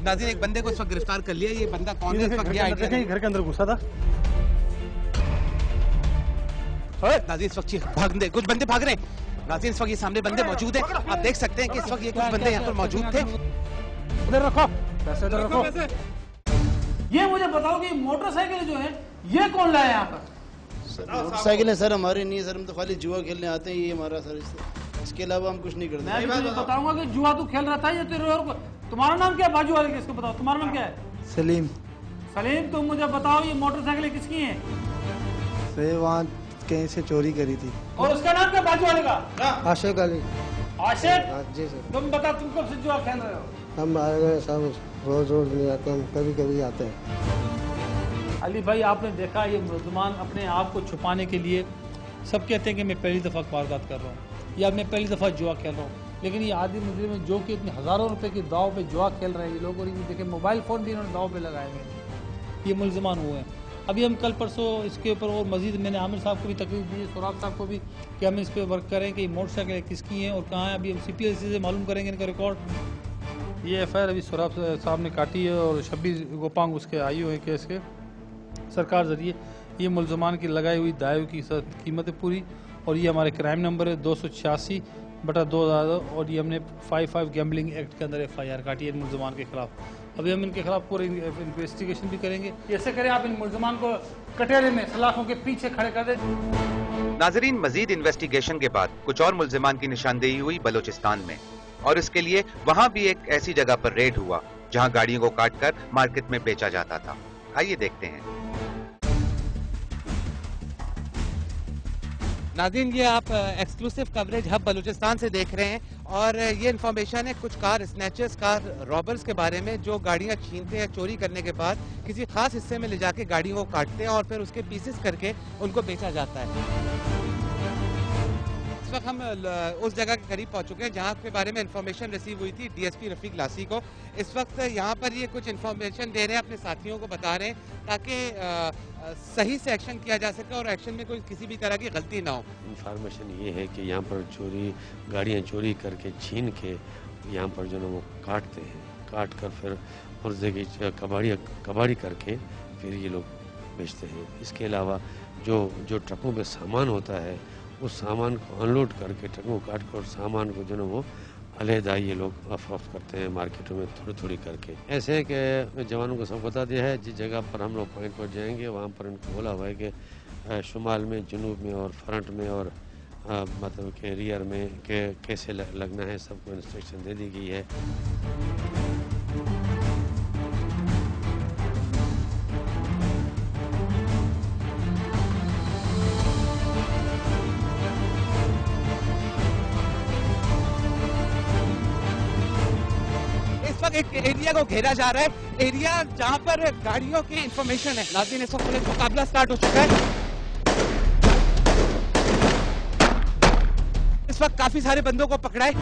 नाज़रीन एक बंदे को इस वक्त गिरफ्तार कर लिया। ये बंदा कौन है? इस वक्त ये आइडिया घर के अंदर घुसा था। नाज़रीन इस वक्त भागने कुछ बंदे भाग रहे हैं। नाज़रीन इस वक्त ये सामने बंदे मौजूद हैं। आप देख सकते हैं कि इस वक्त ये कुछ बंदे यहाँ पर मौजूद थे। इधर रखो पैसे, इधर रखो। ये मुझे बताओ कि मोटरसाइकिल जो है ये कौन लाया यहाँ पर? मोटरसाइकिल है सर, हमारे नहीं है सर, हम तो खाली जुआ खेलने आते हैं, ये हमारा सर, इसके अलावा हम कुछ नहीं करते। मैं तुझे बताऊंगा कि जुआ तू खेल रहा था ये तेरे और तुम्हारा नाम क्या है? बाजू वाले किसको बताओ, तुम्हारा नाम क्या है? सलीम। सलीम, तुम मुझे बताओ ये मोटरसाइकिल किसकी है? वहाँ कहीं से चोरी करी थी। और उसका नाम क्या बाजू वाले का? आशिक अली। आशिक? जी सर। तुम बता, तुम कब से जुआ खेल रहे हो? हम रोज नहीं आते, हम कभी कभी आते हैं। अली भाई, आपने देखा ये मुलजमान अपने आप को छुपाने के लिए सब कहते हैं कि मैं पहली दफ़ा वारदात कर रहा हूँ या मैं पहली दफ़ा जुआ खेल रहा हूँ, लेकिन ये आदि मुजरिम में जो कि इतने हज़ारों रुपए की दाव पे जुआ खेल रहे हैं ये लोग, और ये देखें मोबाइल फ़ोन भी इन्होंने दाव पे लगाए हुए हैं। ये मुलजमान हुए हैं। अभी हम कल परसों इसके ऊपर और मजीद मैंने आमिर साहब को भी तकलीफ दी, सुराग साहब को भी, कि हम इस पर वर्क करें कि मोटरसाइकिल किसकी हैं और कहाँ है। अभी हम CPLC से मालूम करेंगे इनका रिकॉर्ड। ये FIR अभी सुराग साहब ने काटी है और 26 गोपांग उसके आई हुए केस के सरकार जरिए। ये मुलजमान की लगाई हुई दायु की कीमत है पूरी, और ये हमारे क्राइम नंबर है 286/2000, और ये हमने 55 गैम्बलिंग एक्ट के अंदर FIR काटी है इन मुलजमान के खिलाफ। अभी हम इनके खिलाफ पूरे इन्वेस्टिगेशन भी करेंगे। ऐसे करें आप इन मुलजमान को कटहरे में सलाखों के पीछे खड़े कर दें। नाजरीन मजीद इन्वेस्टिगेशन के बाद कुछ और मुलजिमान की निशानदेही हुई बलोचिस्तान में, और इसके लिए वहाँ भी एक ऐसी जगह पर रेड हुआ जहाँ गाड़ियों को काट कर मार्केट में बेचा जाता था। आइए देखते हैं। नाज़रीन ये आप एक्सक्लूसिव कवरेज हब बलूचिस्तान से देख रहे हैं, और ये इन्फॉर्मेशन है कुछ कार स्नैचर्स, कार रॉबर्स के बारे में, जो गाड़ियां छीनते हैं चोरी करने के बाद किसी खास हिस्से में ले जाके गाड़ियों को काटते हैं और फिर उसके पीसेस करके उनको बेचा जाता है। इस वक्त हम उस जगह के करीब पहुंच चुके हैं जहां के बारे में इन्फॉर्मेशन रिसीव हुई थी DSP रफीक लासी को। इस वक्त यहाँ पर ये कुछ इन्फॉर्मेशन दे रहे हैं, अपने साथियों को बता रहे हैं ताकि सही से एक्शन किया जा सके और एक्शन में कोई किसी भी तरह की गलती ना हो। इन्फॉर्मेशन ये है कि यहाँ पर गाड़ियाँ चोरी करके छीन के यहाँ पर जो है वो काटते हैं, काट कर फिर मुर्जे की कबाड़ी करके फिर ये लोग बेचते हैं। इसके अलावा जो ट्रकों में सामान होता है उस सामान को अनलोड करके ट्रकों को काट कर सामान को जो है वो अलहदा ये लोग फरोख्त करते हैं मार्केटों में थोड़ी थोड़ी करके। ऐसे है कि जवानों को सब बता दिया है जिस जगह पर हम लोग पॉइंट पर जाएंगे वहाँ पर उनको बोला हुआ है कि शुमाल में, जनूब में और फ्रंट में और मतलब के रियर में के कैसे लगना है, सबको इंस्ट्रक्शन दे दी गई है। एक एरिया को घेरा जा रहा है, एरिया जहां पर गाड़ियों की इंफॉर्मेशन है। नाज़रीन इस वक्त पुलिस मुकाबला स्टार्ट हो चुका है। इस वक्त काफी सारे बंदों को पकड़ा है।